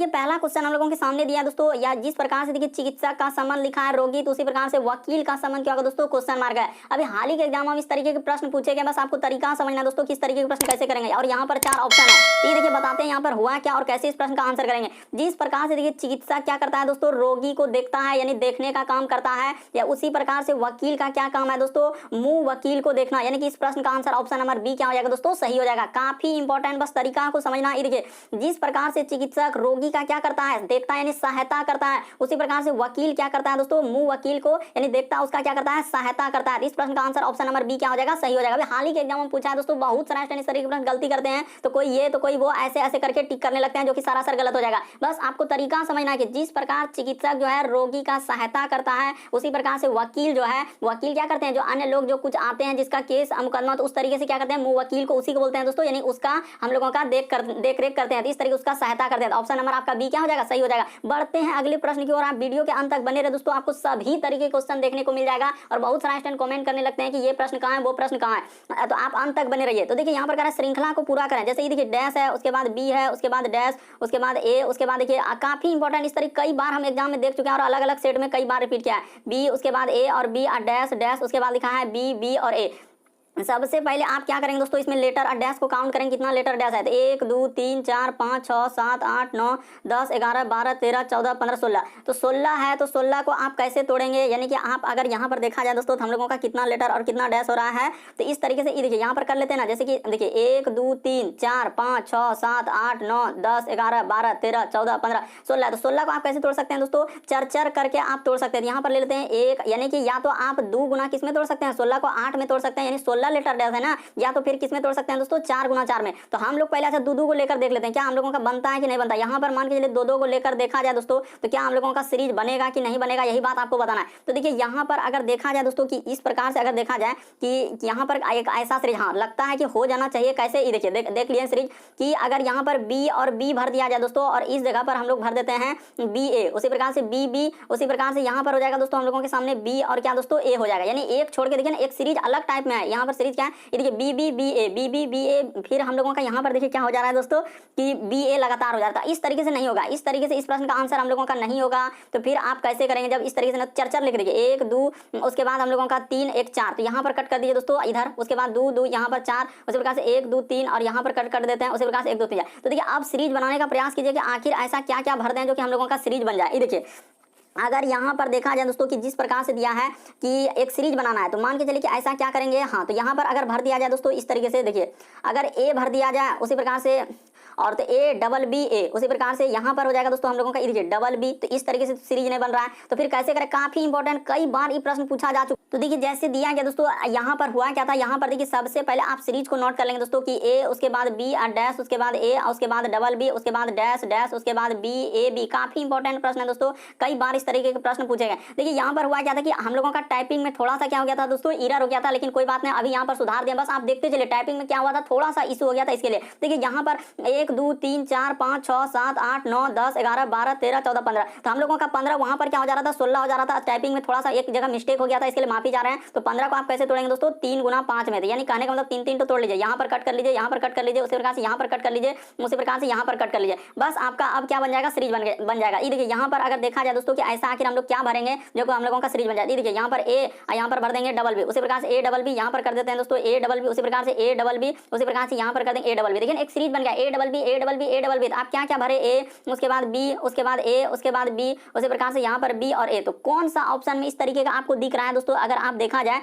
देखिए पहला क्वेश्चन हम लोगों के सामने दिया है दोस्तों, या जिस प्रकार से देखिए चिकित्सक का संबंध लिखा है रोगी, तो उसी प्रकार से वकील का संबंध क्या होगा दोस्तों, क्वेश्चन मार्क है। अभी हाल ही के एग्जाम में इस तरीके के प्रश्न पूछे गए, बस आपको तरीका समझना है दोस्तों किस तरीके के प्रश्न कैसे करेंगे। और यहाँ पर 4 ऑप्शन है, तो ये देखिए बताते हैं यहाँ पर हुआ क्या और कैसे इस प्रश्न का आंसर करेंगे। जिस प्रकार से देखिए चिकित्सक क्या करता है दोस्तों, रोगी को देखता है यानी देखने का काम करता है, या उसी प्रकार से वकील का क्या काम है दोस्तों, मुंह वकील को देखना, यानी कि इस प्रश्न का आंसर ऑप्शन नंबर बी क्या हो जाएगा दोस्तों, सही हो जाएगा। काफी इंपॉर्टेंट, बस तरीका को समझना। ये देखिए जिस प्रकार से चिकित्सक रोगी का क्या करता है, देखता है यानी सहायता करता है, उसी प्रकार से वकील क्या करता है दोस्तों, मुंह वकील को यानी देखता है उसका क्या करता है, सहायता करता है। इस प्रश्न का आंसर ऑप्शन नंबर बी क्या हो जाएगा, सही हो जाएगा। अभी हाल ही के एग्जाम में पूछा है दोस्तों, बहुत सारे स्टूडेंट इस तरीके के प्रश्न गलती करते हैं, तो कोई ये तो कोई वो, ऐसे ऐसे करके टिक करने लगते हैं, जो कि सरासर गलत हो जाएगा। बस आपको तरीका समझना है कि जिस प्रकार चिकित्सक जो है रोगी का सहायता करता है, उसी प्रकार से वकील जो है, वकील क्या करते हैं, जो अन्य लोग जो कुछ आते हैं जिसका केस मुकदमा, तो उस तरीके से क्या करते हैं, मुंह वकील को उसी को बोलते हैं दोस्तों, यानी उसका हम लोगों का देख रेख करते हैं, तो इस तरीके उसका सहायता करते हैं। ऑप्शन नंबर आपका बी क्या हो जाएगा, सही हो जाएगा। बढ़ते हैं अगले प्रश्न की ओर, आप वीडियो के अंत तक बने रहे दोस्तों, आपको सभी तरीके के क्वेश्चन देखने को मिल जाएगा। और बहुत सारे स्टूडेंट कमेंट करने लगते हैं कि ये प्रश्न कहाँ है, वो प्रश्न कहाँ है, तो आप अंत तक बने रहिए। तो देखिए यहाँ पर कह रहा है श्रृंखला को पूरा करें, जैसे ये देखिए डैश है, उसके बाद बी है, उसके बाद डैश, उसके बाद ए, उसके बाद देखिए काफी इंपॉर्टेंट, इस तरीके कई बार हम एग्जाम में देख चुके हैं और अलग अलग सेट में कई बार रिपीट किया है। बी, उसके बाद ए और बी और डैश डैश, उसके बाद लिखा है बी बी और ए। सबसे पहले आप क्या करेंगे दोस्तों, इसमें लेटर और डैश को काउंट करेंगे, कितना लेटर डैश है, तो 1 2 3 4 5 6 7 8 9 10 11 12 13 14 15 16, तो 16 है। तो 16 को आप कैसे तोड़ेंगे, यानी कि आप अगर यहाँ पर देखा जाए दोस्तों, तो हम लोगों का कितना लेटर और कितना डैश हो रहा है, तो इस तरीके से ये देखिए यहाँ पर कर लेते हैं ना, जैसे कि देखिए 1 2 3 4 5 6 7 8 9 10 11 12 13 14 15 16, तो 16 को आप कैसे तोड़ सकते हैं दोस्तों, चर करके आप तोड़ सकते हैं। यहाँ पर ले लेते हैं 1, यानी कि या तो आप 2 गुना किस में तोड़ सकते हैं, 16 को 8 में तोड़ सकते हैं, यानी 16 लेटर डैश है ना, या तो फिर किसमें तोड़ सकते हैं दोस्तों, 4 गुना 4 में। तो हम लोग पहले ऐसा 2 को लेकर देख लेते हैं, क्या हम लोगों का बनता है कि नहीं बनता। यहाँ पर मान के चलिए 2 को लेकर देखा जाए दोस्तों, तो क्या हम लोगों का सीरीज बनेगा कि नहीं बनेगा, यही बात आपको बताना है। तो देखिए यहाँ पर अगर देखा जाए दोस्तों कि इस प्रकार से अगर देखा जाए कि यहाँ पर एक ऐसा सीरीज हाँ लगता है कि हो जाना चाहिए, कैसे ये देखिए देख लिए सीरीज कि अगर यहाँ पर बी और बी भर दिया जाए दोस्तों, और इस जगह पर हम लोग भर देते हैं बी ए, उसी प्रकार से बी बी, उसी प्रकार से यहाँ पर हो जाएगा दोस्तों हम लोगों के सामने बी और क्या दोस्तों ए हो जाएगा, यानी एक छोड़ के देखिए ना, एक सीरीज अलग टाइप में है। यहाँ पर सीरीज क्या है, ये देखिए B B B A B B B A, फिर हम लोगों का यहाँ पर देखिए क्या हो जा रहा है दोस्तों कि बी ए लगातार हो जाता है। इस तरीके से नहीं होगा, इस तरीके से इस प्रश्न का आंसर हम लोगों का नहीं होगा। तो फिर आप कैसे करेंगे, जब इस तरीके से चर लिख दीजिए 1 2, उसके बाद हम लोगों का 3 1 4, तो यहाँ पर कट कर दीजिए दोस्तों इधर, उसके बाद 2 2 यहाँ पर 4, उसी प्रकार से 1 2 3 और यहाँ पर कट कर देते हैं, उसी प्रकार से 1 2 3 4। तो देखिए आप सीरीज बनाने का प्रयास कीजिए कि आखिर ऐसा क्या क्या भर दें जो कि हम लोगों का सीरीज बन जाए। ये देखिए अगर यहाँ पर देखा जाए दोस्तों कि जिस प्रकार से दिया है कि एक सीरीज बनाना है, तो मान के चलिए कि ऐसा क्या करेंगे, हाँ तो यहाँ पर अगर भर दिया जाए दोस्तों इस तरीके से, देखिए अगर ए भर दिया जाए उसी प्रकार से, और तो ए डबल बी ए, उसी प्रकार से यहाँ पर हो जाएगा दोस्तों हम लोगों का देखिए डबल बी, तो इस तरीके से सीरीज नहीं बन रहा है। तो फिर कैसे करें, काफी इंपॉर्टेंट, कई बार ये प्रश्न पूछा जा चुका। तो देखिए जैसे दिया गया दोस्तों, यहाँ पर हुआ क्या था, यहाँ पर देखिए सबसे पहले आप सीरीज को नोट कर लेंगे दोस्तों कि ए, उसके बाद बी और डैश, उसके बाद ए, उसके बाद डबल बी, उसके बाद डैश डैश, उसके बाद बी ए बी। काफी इंपॉर्टेंट प्रश्न है दोस्तों, कई बार इस तरीके के प्रश्न पूछे गए। देखिए यहाँ पर हुआ क्या था कि हम लोगों का टाइपिंग में थोड़ा सा क्या हो गया था दोस्तों, एरर हो गया था, लेकिन कोई बात नहीं, अभी यहाँ पर सुधार दिया। बस आप देखते चलिए टाइपिंग में क्या हुआ था, थोड़ा सा इशू हो गया था, इसके लिए देखिए यहाँ पर 1 2 3 4 5 6 7 8 9 10 11 12 13 14 15, तो हम लोगों का 15 वहां पर क्या हो जा रहा था, 16 हो जा रहा था। टाइपिंग में थोड़ा सा एक जगह मिस्टेक हो गया था, इसके लिए माफी चाह रहे हैं। तो 15 को आप कैसे तोड़ेंगे दोस्तों, 3 गुना 5 में, यानी कहने का मतलब 3 3 तो तोड़ लीजिए, यहाँ पर कट कर लीजिए, यहाँ पर कट कर लीजिए, उसी प्रकार से यहाँ पर कट कर लीजिए, उसी प्रकार से यहाँ पर कट कर लीजिए। बस आपका अब क्या बन जाएगा, सीरीज बन जाएगा। ये देखिए यहाँ पर अगर देखा जाए दोस्तों कि ऐसा आखिर हम लोग क्या भरेंगे जो हम लोगों का सीरीज बन जाए। देखिए यहाँ पर ए, यहाँ पर भर देंगे डबल बी, उसी प्रकार से ए डबल बी, यहाँ पर कर देते हैं दोस्तों ए डबल बी, उसी प्रकार से ए डबल बी, उसी प्रकार से यहाँ पर कर देंगे ए डबल बी। देखिए एक सीरीज बन गया A double B A double B A double B. आप क्या क्या भरे, ए, उसके बाद बी, उसके बाद ए, उसके बाद बी, उसी प्रकार से यहाँ पर बी और ए। तो कौन सा ऑप्शन में इस तरीके का आपको दिख रहा है दोस्तों, अगर आप देखा जाए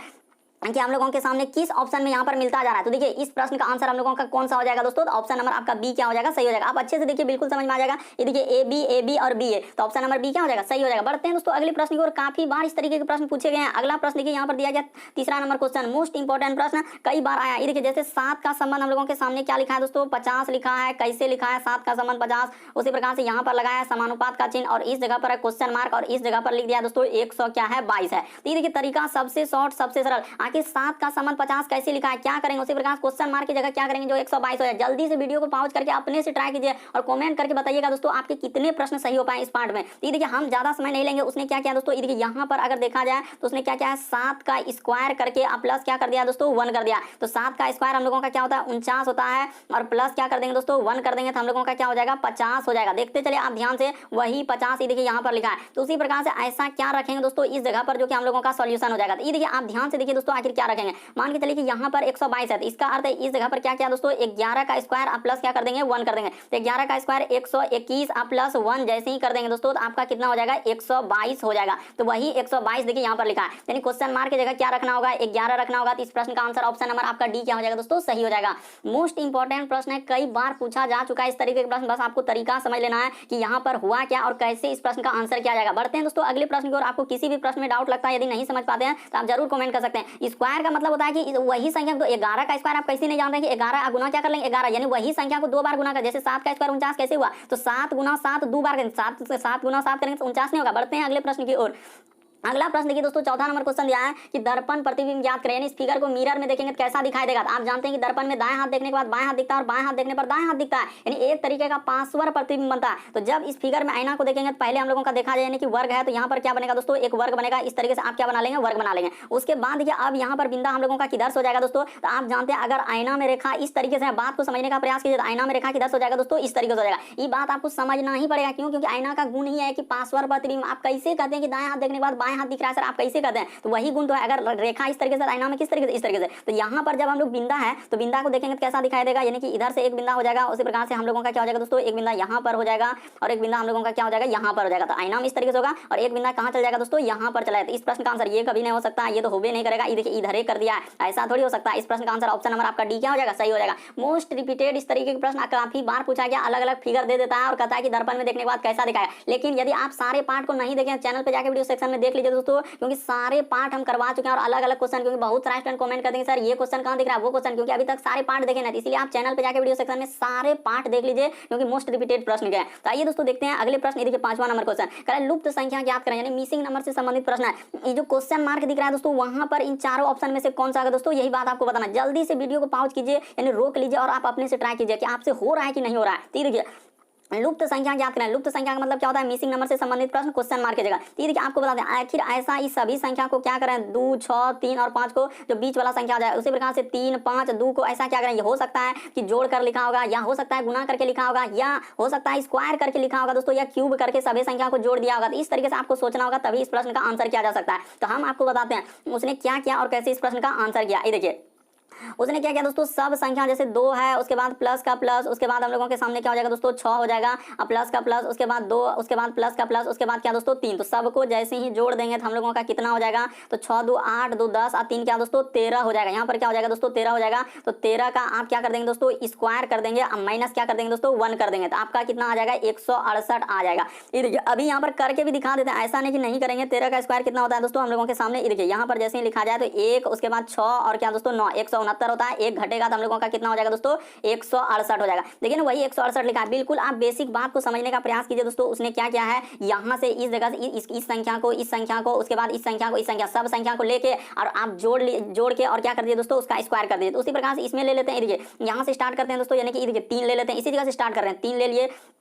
कि हम लोगों के सामने किस ऑप्शन में यहाँ पर मिलता जा रहा है, तो देखिए इस प्रश्न का आंसर हम लोगों का कौन सा हो जाएगा दोस्तों, तो ऑप्शन नंबर आपका बी क्या हो जाएगा, सही हो जाएगा। आप अच्छे से देखिए बिल्कुल समझ में आ जाएगा। ये देखिए ए बी और बी ए, तो ऑप्शन नंबर बी क्या हो जाएगा, सही हो जाएगा। बढ़ते हैं दोस्तों अगले प्रश्न की ओर, काफी बार इस तरीके के प्रश्न पूछे गए हैं। अगला प्रश्न देखिए यहाँ पर दिया गया तीसरा नंबर क्वेश्चन, मोस्ट इंपॉर्टेंट प्रश्न, कई बार आया। ये देखिए जैसे 7 का संबंध हम लोगों के सामने क्या लिखा है दोस्तों, 50 लिखा है, कैसे लिखा है 7 का संबंध 50, उसी प्रकार से यहाँ पर लगाया है समानुपात का चिन्ह, और इस जगह पर है क्वेश्चन मार्क, और इस जगह पर लिख दिया दोस्तों 100 क्या है 22 है। तो ये देखिए तरीका सबसे शॉर्ट सबसे सरल, आखिर 7 का संबंध 50 कैसे लिखा है, क्या करेंगे। उसी प्रकार क्वेश्चन मार्क की जगह क्या करेंगे, जो 122 हो जाए। जल्दी से वीडियो को पॉज करके अपने से ट्राई कीजिए और कमेंट करके बताइएगा दोस्तों आपके कितने प्रश्न सही हो पाए इस पार्ट में। ये देखिए हम ज्यादा समय नहीं लेंगे। उसने क्या किया दोस्तों, ये देखिए यहाँ पर अगर देखा जाए तो उसने क्या किया है, 7 का स्क्वायर करके प्लस क्या कर दिया दोस्तों 1 कर दिया। तो 7 का स्क्वायर हम लोगों का क्या होता है 49 होता है, और प्लस क्या कर देंगे दोस्तों 1 कर देंगे तो हम लोगों का क्या हो जाएगा 50 हो जाएगा। देखते चलिए आप ध्यान से, वही 50 ये देखिए यहाँ पर लिखा है। तो उसी प्रकार से ऐसा क्या रखेंगे दोस्तों इस जगह पर जो कि हम लोगों का सॉल्यूशन हो जाएगा। तो ये देखिए आप ध्यान से देखिए दोस्तों आखिर क्या रखेंगे। मान के चलिए कि यहाँ पर 122 है, तो इसका अर्थ है इस जगह पर क्या किया दोस्तों 11 का स्क्वायर प्लस क्या कर देंगे 1 कर देंगे। तो 11 का स्क्वायर 121 प्लस 1 जैसे ही कर देंगे दोस्तों तो आपका कितना हो जाएगा 122 हो जाएगा। तो वही 122 देखिए यहाँ पर लिखा है, यानी क्वेश्चन मार्क की जगह क्या रखना होगा 11 रखना होगा। तो इस प्रश्न का आंसर ऑप्शन नंबर आपका डी क्या हो जाएगा दोस्तों सही हो जाएगा। मोस्ट इंपॉर्टेंट प्रश्न है, कई बार पूछा जा चुका है इस तरीके के प्रश्न, बस आपको तरीका समझ लेना है कि यहाँ पर हुआ क्या और कैसे इस प्रश्न का आंसर किया जाएगा। बढ़ते हैं दोस्तों अगले प्रश्न की ओर। आपको किसी भी प्रश्न में डाउट लगता है, यदि नहीं समझ पाते हैं तो आप जरूर कमेंट कर सकते हैं। स्क्वायर का मतलब होता है कि वही संख्या, तो 11 का स्क्वायर आप कैसे नहीं जानते कि 11 गुना क्या कर लेंगे 11, यानी वही संख्या को 2 बार गुना कर। जैसे 7 का स्क्वायर 49 कैसे हुआ, तो 7 गुना 7 2 बार करेंगे, 7 गुना 7 करेंगे तो 49 नहीं होगा। बढ़ते हैं अगले प्रश्न की ओर। अगला प्रश्न देखिए दोस्तों, चौथा नंबर क्वेश्चन दिया है कि दर्पण प्रतिबिंब ज्ञात करें, यानी इस फिगर को मिरर में देखेंगे तो कैसा दिखाई देगा। तो आप जानते हैं कि दर्पण में दाएं हाथ देखने के बाद बाएं हाथ दिखता है और बाएं हाथ देखने पर दाएं हाथ दिखता है, यानी एक तरीके का पांचवर प्रतिबिंब बनता है। तो जब इस फिगर में आईना को देखेंगे तो पहले हम लोगों का देखा जाए यानी कि वर्ग है, तो यहाँ पर क्या बनेगा दोस्तों एक वर्ग बनेगा। इस तरीके से आप क्या बना लेंगे वर्ग बना लेंगे। उसके बाद देखिए अब यहाँ पर बिंदा हम लोगों का किधर से हो जाएगा दोस्तों, तो आप जानते हैं अगर आईना में रेखा इस तरीके से, बात को समझने का प्रयास कीजिए, तो आईना में रेखा किधर से हो जाएगा दोस्तों इस तरीके से हो जाएगा। ये बात आपको समझना ही पड़ेगा, क्यों, क्योंकि आईना का गुण ही है कि पांचवर प्रतिबिंब। आप कैसे कहते हैं कि दाएं हाथ देखने के बाद बाएं हाथ दिख रहा है सर, आप कैसे कहते हैं, तो वही गुण तो है। अगर रेखा इस तरीके से, आईना में किस तरीके से इस तरीके से, तो यहाँ पर जब हम लोग बिंदा है तो बिंदा को देखेंगे तो कैसा दिखाई देगा, यानी कि इधर से एक बिंदा हो जाएगा। उसी प्रकार से हम लोगों का क्या हो जाएगा दोस्तों एक बिंदा यहाँ पर हो जाएगा और एक बिंदा हम लोगों का क्या हो जाएगा यहाँ पर हो जाएगा। तो आईना में इस तरीके से होगा और एक बिंदा कहाँ चल जाएगा दोस्तों यहाँ पर चला जाएगा। इस प्रश्न का आंसर ये कभी नहीं हो सकता, ये तो होबे नहीं करेगा। ये देखिए इधर ही कर दिया है, ऐसा थोड़ी हो सकता है। इस प्रश्न का आंसर ऑप्शन नंबर आपका डी क्या हो जाएगा सही हो जाएगा। मोस्ट रिपीटेड इस तरीके के प्रश्न काफी बार पूछा गया, अलग अलग फिगर दे देता है और कहता है कि दर्पण में देखने के बाद कैसा दिखाया। लेकिन यदि आप सारे पार्ट को नहीं देखें चैनल पे जाकर वीडियो सेक्शन में देख लीजिए दोस्तों, क्योंकि सारे पार्ट हम करवा चुके हैं और अलग अलग क्वेश्चन, क्योंकि बहुत सारे स्टूडेंट कमेंट कर देंगे सर ये क्वेश्चन कहां दिख रहा है वो क्वेश्चन, क्योंकि अभी तक सारे पार्ट देखे ना, इसलिए आप चैनल पे जाकर वीडियो सेक्शन में सारे पार्ट देख लीजिए, क्योंकि मोस्ट रिपीटेड प्रश्न क्या है। तो आइए दोस्तों देखते हैं अगले प्रश्न। देखिए 5वां नंबर क्वेश्चन कह रहा है लुप्त संख्या ज्ञात करें, यानी मिसिंग नंबर से संबंधित प्रश्न है। ये जो क्वेश्चन मार्क दिख रहा है दोस्तों वहां पर इन चारों ऑप्शन में से कौन सा आएगा दोस्तों, यही बात आपको बताना। जल्दी से वीडियो को पॉज कीजिए, यानी रोक लीजिए और आप अपने से ट्राई कीजिए कि आपसे हो रहा है कि नहीं हो रहा है। तो देखिए लुप्त संख्या ज्ञात करें, लुप्त संख्या का मतलब क्या होता है मिसिंग नंबर से संबंधित प्रश्न क्वेश्चन मार्क की जगह। तो देखिए आपको बता दें आखिर ऐसा इस सभी संख्या को क्या करें 2 6 3 और 5 को जो बीच वाला संख्या आ जाए, उसी प्रकार से 3 5 2 को ऐसा क्या करें, ये हो सकता है कि जोड़ कर लिखा होगा, या हो सकता है गुना करके लिखा होगा, या हो सकता है स्क्वायर करके लिखा होगा दोस्तों, या क्यूब करके सभी संख्या को जोड़ दिया होगा। तो इस तरीके से आपको सोचना होगा, तभी इस प्रश्न का आंसर किया जा सकता है। तो हम आपको बताते हैं उसने क्या किया और कैसे इस प्रश्न का आंसर किया। ये देखिए उसने क्या किया दोस्तों, सब संख्या जैसे 2 है उसके बाद प्लस का प्लस, उसके बाद हम लोगों के सामने क्या हो जाएगा दोस्तों 6 हो जाएगा, अब प्लस का प्लस, उसके बाद 2, उसके बाद प्लस का प्लस, उसके बाद क्या दोस्तों 3। तो सबको जैसे ही जोड़ देंगे तो हम लोगों का कितना हो जाएगा, तो 6 2 8 2 10 और 3 क्या दोस्तों 13 हो जाएगा। यहाँ पर क्या हो जाएगा दोस्तों 13 हो जाएगा। तो 13 का आप क्या कर देंगे दोस्तों स्क्वायर कर देंगे, अब माइनस क्या कर देंगे दोस्तों 1 कर देंगे, तो आपका कितना आ जाएगा 168 आ जाएगा। ये देखिए अभी यहाँ पर करके भी दिखा देते हैं, ऐसा नहीं कि नहीं करेंगे। 13 का स्क्वायर कितना होता है दोस्तों हम लोगों के सामने, ये देखिए यहाँ पर जैसे ही लिखा जाए तो 1 उसके बाद 6 और क्या दोस्तों 9, 169 होता है। 1 घटेगा तो हम लोगों का कितना हो जाएगा दोस्तों 168 हो जाएगा। देखिए ना वही 168 लिखा है। बिल्कुल आप बेसिक बात को समझने का प्रयास कीजिए दोस्तों। उसने क्या किया है यहाँ से इस जगह से इस संख्या को, इस संख्या को, उसके बाद इस संख्या को, इस संख्या, सब संख्या को लेके और आप जोड़ के और क्या कर दिए दोस्तों उसका स्क्वायर कर दिए। तो उसी प्रकार से इसमें ले लेते हैं, देखिए यहाँ से स्टार्ट करते हैं दोस्तों, यानी कि देखिए 3 ले लेते हैं, इसी जगह से स्टार्ट कर रहे हैं, 3 ले लिए,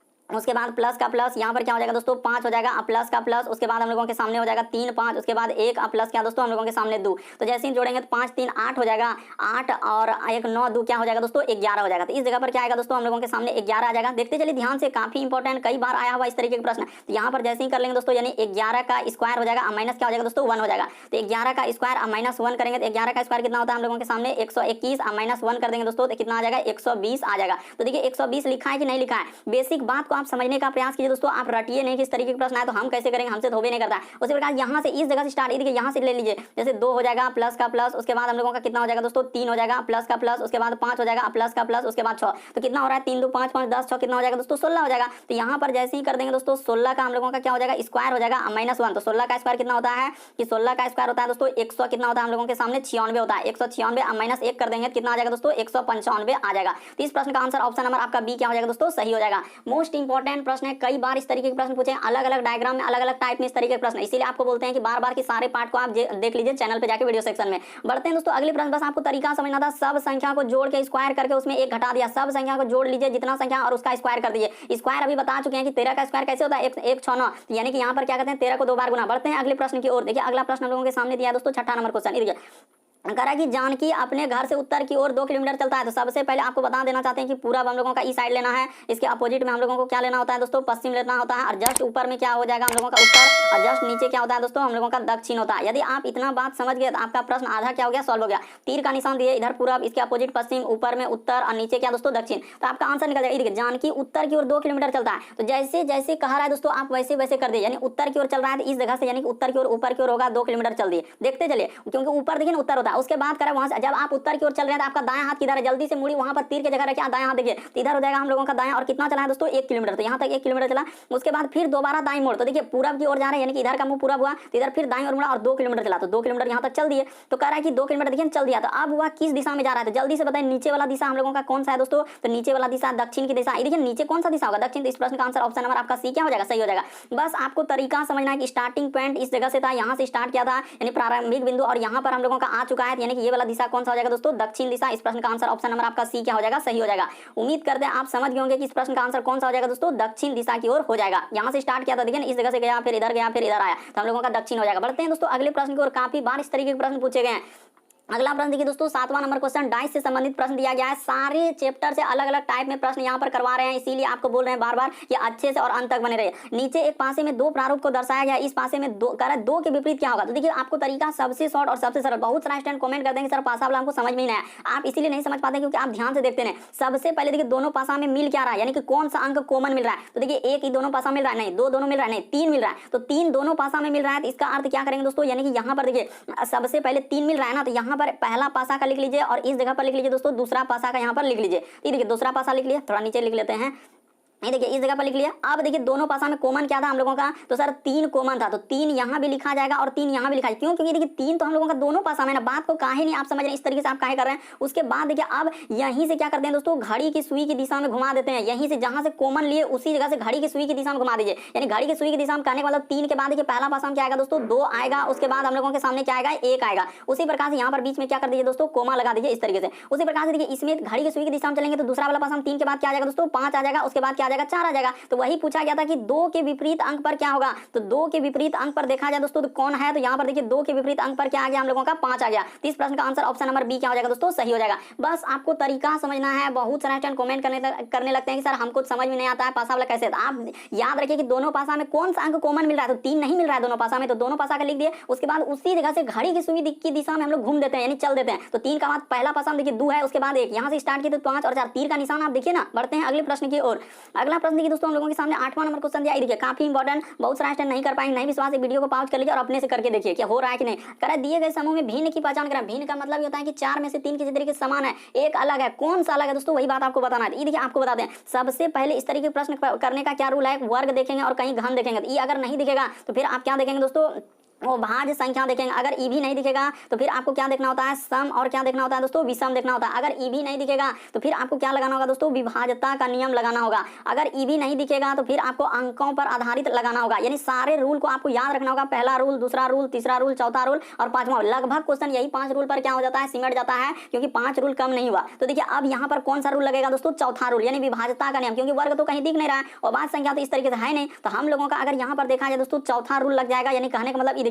उसके बाद प्लस का प्लस, यहाँ पर क्या हो जाएगा दोस्तों 5 हो जाएगा, अब प्लस का प्लस, उसके बाद हम लोगों के सामने हो जाएगा 3 5, उसके बाद 1 अब प्लस क्या दोस्तों हम लोगों के सामने 2। तो जैसे ही जोड़ेंगे तो 5 3 8 हो जाएगा, 8 और 1 9 2 क्या हो जाएगा दोस्तों 11 हो जाएगा। तो इस जगह पर क्या आएगा दोस्तों हम लोगों के सामने 11 आ जाएगा। देखते चलिए ध्यान से, काफी इंपॉर्टेंट, कई बार आया हुआ इस तरीके के प्रश्न। तो यहाँ पर जैसे ही कर लेंगे दोस्तों, यानी 11 का स्क्वायर हो जाएगा, माइनस क्या हो जाएगा दोस्तों 1 हो जाएगा। तो 11 का स्क्वायर अब माइनस 1 करेंगे तो 11 का स्क्वायर कितना होता है हम लोगों के सामने 121, अब माइनस 1 कर देंगे दोस्तों तो कितना आ जाएगा 120 आ जाएगा। तो देखिए 120 लिखा है कि नहीं लिखा है, बेसिक बात को आप समझने का प्रयास दोस्तों। आप रटिए नहीं किस तरीके के प्रश्न है तो हम कैसे करेंगे, हमसे तो होबे नहीं करता है। उसी प्रकार यहाँ से इस जगह से स्टार्ट, देखिए यहाँ से ले लीजिए, जैसे 2 हो जाएगा प्लस का प्लस, उसके बाद हम लोगों का कितना हो जाएगा दोस्तों 3 हो जाएगा, प्लस का प्लस, उसके बाद 5 हो जाएगा, प्लस का प्लस, उसके बाद 6। तो कितना हो रहा है 3 2 5 5 10 6 कितना हो जाएगा दोस्तों 16 हो जाएगा। तो यहाँ पर जैसे ही कर देंगे दोस्तों 16 का हम लोगों का क्या हो जाएगा स्क्वायर हो जाएगा -1। तो 16 का स्क्वायर कितना होता है कि 16 का स्क्वायर होता है दोस्तों 100 कितना होता है हम लोगों के सामने 96 होता है। 196 अब -1 कर देंगे कितना आ जाएगा दोस्तों 195 आ जाएगा। तो इस प्रश्न का आंसर ऑप्शन नंबर आपका बी क्या हो जाएगा दोस्तों सही हो जाएगा। मोस्ट इंपॉर्टेंट इंपॉर्टेंट प्रश्न है, कई बार इस तरीके के प्रश्न पूछे, अलग अलग डायग्राम में अलग अलग टाइप में इस तरीके के प्रश्न, इसीलिए आपको बोलते हैं कि बार बार की सारे पार्ट को आप देख लीजिए चैनल पे जाके वीडियो सेक्शन में। बढ़ते हैं दोस्तों अगले प्रश्न, बस आपको तरीका समझना था, सब संख्या को जोड़ के स्क्वायर करके उसमें एक घटा दिया, सब संख्या को जोड़ लीजिए जितना संख्या और उसका स्क्वायर कर दीजिए। स्क्वायर अभी बता चुके हैं कि 13 का स्क्वायर कैसे होता है, 1 6 9, यानी कि यहाँ पर क्या कहते हैं 13 को 2 बार गुना। बढ़ते हैं अगले प्रश्न की ओर। देखिए अगला प्रश्न हम लोगों के सामने दिया है दोस्तों, छठा नंबर क्वेश्चन। देखिए कह रहा है कि जानकी अपने घर से उत्तर की ओर 2 किलोमीटर चलता है। तो सबसे पहले आपको बता देना चाहते हैं कि पूरा हम लोगों का ई साइड लेना है, इसके अपोजिट में हम लोगों को क्या लेना होता है दोस्तों, पश्चिम लेना होता है, और जस्ट ऊपर में क्या हो जाएगा हम लोगों का उत्तर, और जस्ट नीचे क्या होता है दोस्तों हम लोगों का दक्षिण होता है। यदि आप इतना बात समझ गए तो आपका प्रश्न आधा क्या हो गया, सॉल्व हो गया। तीर का निशान दिए, इधर पूरा, इसके अपोजिट पश्चिम, ऊपर में उत्तर और नीचे क्या दोस्तों दक्षिण, तो आपका आंसर निकल जाएगा। देखिए जानकी उत्तर की ओर 2 किलोमीटर चलता है, तो जैसे जैसे कह रहा है दोस्तों आप वैसे वैसे कर दिए, यानी उत्तर की ओर चल रहा है तो इस जगह से यानी कि उत्तर की ओर ऊपर की ओर होगा 2 किलोमीटर चल दिए, देखते चलिए, क्योंकि ऊपर देखिए उत्तर होता है। उसके बाद करें वहां जब आप उत्तर की ओर चल रहे हैं तो आपका दायां हाथ किधर है, जल्दी से मुड़ी वहां पर तीर की जगह रखिए, दायां हाथ देखिए, तो इधर हो जाएगा हम लोगों का दायां, और कितना चला है दोस्तों 1 किलोमीटर, तो यहाँ तक 1 किलोमीटर चला। उसके बाद फिर दोबारा दाईं मोड़, तो देखिए पूरब की ओर जा रहे हैं, यानी कि इधर का मुंह पूरब हुआ, तो इधर फिर दाईं ओर मुड़ा और 2 किलोमीटर चला, तो 2 किलोमीटर यहाँ तक चल दिए। तो कह रहा है कि 2 किलोमीटर देखिए चल दिया, तो अब वह किस दिशा में जा रहा है, तो जल्दी से बताएं नीचे वाला दिशा हम लोगों का कौन सा है दोस्तों, तो नीचे वाला दिशा दक्षिण की दिशा। देखिए नीचे कौन सा दिशा होगा, दक्षिण, तो इस प्रश्न का आंसर ऑप्शन नंबर आपका सी क्या हो जाएगा, सही हो जाएगा। बस आपको तरीका समझना है कि स्टार्टिंग पॉइंट इस जगह से था, यहाँ से स्टार्ट किया था, यानी प्रारंभिक बिंदु, और यहाँ पर हम लोगों का आ चुका है, यानी कि ये वाला दिशा कौन सा हो जाएगा दोस्तों, दक्षिण दिशा। इस प्रश्न का आंसर ऑप्शन नंबर आपका सी क्या हो जाएगा, सही हो जाएगा। उम्मीद करते हैं आप समझ गए होंगे कि इस प्रश्न का आंसर कौन सा हो जाएगा दोस्तों, दक्षिण दिशा की ओर हो जाएगा। यहाँ से स्टार्ट किया था देखिए, इस जगह से गया, फिर इधर गया, फिर इधर आया, तो हम लोगों का दक्षिण हो जाएगा। बढ़ते हैं दोस्तों अगले प्रश्न की ओर, काफी बार इस तरीके के प्रश्न पूछे गए हैं। अगला प्रश्न देखिए दोस्तों, 7वां नंबर क्वेश्चन, डाइस से संबंधित प्रश्न दिया गया है। सारे चैप्टर से अलग अलग टाइप में प्रश्न यहाँ पर करवा रहे हैं, इसीलिए आपको बोल रहे हैं बार बार कि अच्छे से और अंत तक बने रहे। नीचे एक पासे में 2 प्रारूप को दर्शाया गया, इस पासे में 2 कह रहा है 2 के विपरीत क्या होगा। तो देखिए आपको तरीका सबसे शॉर्ट और सबसे सरल, बहुत सारा स्टूडेंट कमेंट कर देंगे सर पासा वाला हमको समझ में नहीं आया, आप इसीलिए नहीं समझ पाते क्योंकि आप ध्यान से देखते नहीं। सबसे पहले देखिए दोनों पासा में मिल क्या रहा है, यानी कि कौन सा अंक कॉमन मिल रहा है। तो देखिए 1 ही दोनों पासा मिल रहा है, नहीं 2 दोनों मिल रहा है, नहीं 3 मिल रहा है, तो 3 दोनों पासा में मिल रहा है, तो इसका अर्थ क्या करेंगे दोस्तों, यानी कि यहाँ पर देखिए सबसे पहले 3 मिल रहा है ना, तो यहाँ पर पहला पासा का लिख लीजिए, और इस जगह पर लिख लीजिए दोस्तों दूसरा पासा का यहाँ पर लिख लीजिए। ये देखिए दूसरा पासा लिख लिया, थोड़ा नीचे लिख लेते हैं, ये देखिए इस जगह पर लिख लिया। अब देखिए दोनों पासा में कॉमन क्या था हम लोगों का, तो सर 3 कॉमन था, तो 3 यहाँ भी लिखा जाएगा और 3 यहाँ भी लिखा जाएगा। क्यों, क्योंकि देखिए 3 तो हम लोगों का दोनों पासा में ना, बात को काहे नहीं आप समझ रहे हैं, इस तरीके से आप काहे कर रहे हैं। उसके बाद देखिए अब यहीं से क्या करते हैं दोस्तों, घड़ी की सुई की दिशा में घुमा देते हैं, यहीं से जहां से कॉमन लिए उसी जगह से घड़ी की सुई की दिशा में घुमा दीजिए, यानी घड़ी की सुई की दिशा में कहने का मतलब 3 के बाद देखिए पहला पासा में क्या आएगा दोस्तों 2 आएगा, उसके बाद हम लोगों के सामने क्या आएगा 1 आएगा। उसी प्रकार से यहाँ पर बीच में क्या कर दीजिए दोस्तों, कोमा लगा दीजिए इस तरीके से। उसी प्रकार से देखिए इसमें घड़ी की सुई की दिशा में चलेंगे तो दूसरा वाला पासा में 3 के बाद क्या आ जाएगा दोस्तों 5 आ जाएगा, उसके बाद क्या आ जाएगा 4 आ जाएगा। तो वही पूछा गया था कि 2 के विपरीत अंक पर क्या होगा, तो 2 के विपरीत अंक पर देखा जाए दोस्तों तो कौन है, तो यहाँ पर देखिए 2 के विपरीत अंक पर क्या आ गया हम लोगों का 5 आ गया। तो इस प्रश्न का आंसर ऑप्शन नंबर बी क्या हो जाएगा दोस्तों, सही हो जाएगा। बस आपको तरीका समझना है। बहुत सारे स्टूडेंट कमेंट करने लगते हैं कि सर हमको समझ में नहीं आता है पासा वाला कैसे, तो आप याद रखिए कि दोनों पासा में कौन सा अंक कॉमन मिल रहा है, तो 3 नहीं मिल रहा है दोनों पासा में, तो दोनों पासा का लिख दिए। उसके बाद उसी जगह से घड़ी की सुई की दिशा में हम लोग घूम देते हैं, यानी चल देते हैं। तो 3 का बाद पहला पासा में देखिए 2 है, उसके बाद 1, यहाँ से स्टार्ट किए तो 5 और 4, तीर का निशान आप देखिए ना। बढ़ते हैं अगले प्रश्न की ओर। अगला प्रश्न देखिए दोस्तों हम लोगों के सामने 8वां नंबर क्वेश्चन दिया, देखिए काफी इंपॉर्टेंट, बहुत सारा स्टूडेंट नहीं कर पाएंगे, नहीं विश्वास, वीडियो को पॉज कर लीजिए और अपने से करके देखिए क्या हो रहा है कि नहीं। कह दिए गए समूह में भिन्न की पहचान करें। भिन्न का मतलब ये होता है कि 4 में से 3 किसी तरीके से समान है, एक अलग है, कौन सा अलग है दोस्तों, वही बात आपको बताना है। ये देखिए आपको बताते हैं, सबसे पहले इस तरीके के प्रश्न करने का क्या रूल है, वर्ग देखेंगे और कहीं घन देखेंगे। ये अगर नहीं दिखेगा तो फिर आप क्या देखेंगे दोस्तों, वो भाज्य संख्या देखेंगे। अगर ई भी नहीं दिखेगा तो फिर आपको क्या देखना होता है, सम, और क्या देखना होता है दोस्तों, विषम देखना होता है। अगर ई भी नहीं दिखेगा तो फिर आपको क्या लगाना होगा दोस्तों, विभाज्यता का नियम लगाना होगा। अगर ई भी नहीं दिखेगा तो फिर आपको अंकों पर आधारित लगाना होगा, यानी सारे रूल को आपको याद रखना होगा। पहला रूल, दूसरा रूल, तीसरा रूल, चौथा रूल और 5वां। लगभग क्वेश्चन यही 5 रूल पर क्या हो जाता है, सिमट जाता है, क्योंकि 5 रूल कम नहीं हुआ। तो देखिए अब यहाँ पर कौन सा रूल लगेगा दोस्तों, चौथा रूल, यानी विभाज्यता का नियम, क्योंकि वर्ग तो कहीं दिख नहीं रहा है और बात संख्या तो इस तरीके से है नहीं। तो हम लोगों का अगर यहाँ पर देखा जाए दोस्तों चौथा रूल लग जाएगा, यानी कहने का मतलब ये देखिए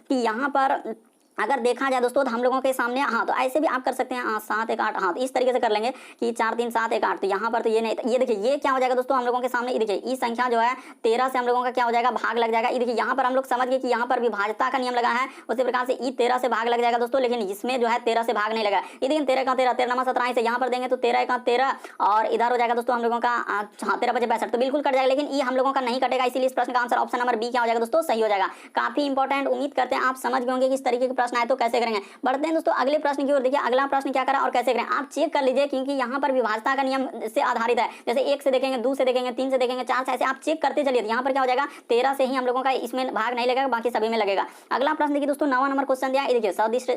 कि यहाँ पर अगर देखा जाए दोस्तों तो हम लोगों के सामने, हाँ तो ऐसे भी आप कर सकते हैं, 7 1 8, हाँ तो इस तरीके से कर लेंगे कि 4 3 7 1 8। तो यहाँ पर तो ये नहीं, ये देखिए ये क्या हो जाएगा दोस्तों हम लोगों के सामने, ये देखिए ई संख्या जो है 13 से हम लोगों का क्या हो जाएगा, भाग लग जाएगा। ये देखिए यहाँ पर हम लोग समझ गए कि यहाँ पर विभाज्यता का नियम लगा है, उसी प्रकार से ई 13 से भाग लग जाएगा दोस्तों, लेकिन इसमें जो है 13 से भाग नहीं लगा। ये देखिए 13 का 13, 13 17 से यहाँ पर देंगे तो 13 का 13 और इधर हो जाएगा दोस्तों हम लोगों का 13 5 62, तो बिल्कुल कट जाएगा, लेकिन ये हम लोगों का नहीं कटेगा। इसीलिए इस प्रश्न का आंसर ऑप्शन नंबर बी क्या हो जाएगा दोस्तों, सही हो जाएगा। काफी इंपॉर्टेंट, उम्मीद करते हैं आप समझ गए होंगे कि इस तरीके के प्रश्न प्रश्न आए तो कैसे करेंगे। बढ़ते हैं दोस्तों अगले प्रश्न की ओर। देखिए अगला प्रश्न क्या करा और कैसे करें आप चेक कर लीजिए, क्योंकि यहाँ पर विभाजता का नियम से आधारित है। जैसे 1 से देखेंगे, 2 से देखेंगे, 3 से देखेंगे, 4 से, ऐसे आप चेक करते चलिए। यहाँ पर क्या हो जाएगा 13 से ही हम लोगों का इसमें भाग नहीं लगेगा, बाकी सभी में लगेगा। अगला प्रश्न देखिए दोस्तों 9वां नंबर क्वेश्चन दिया है। देखिए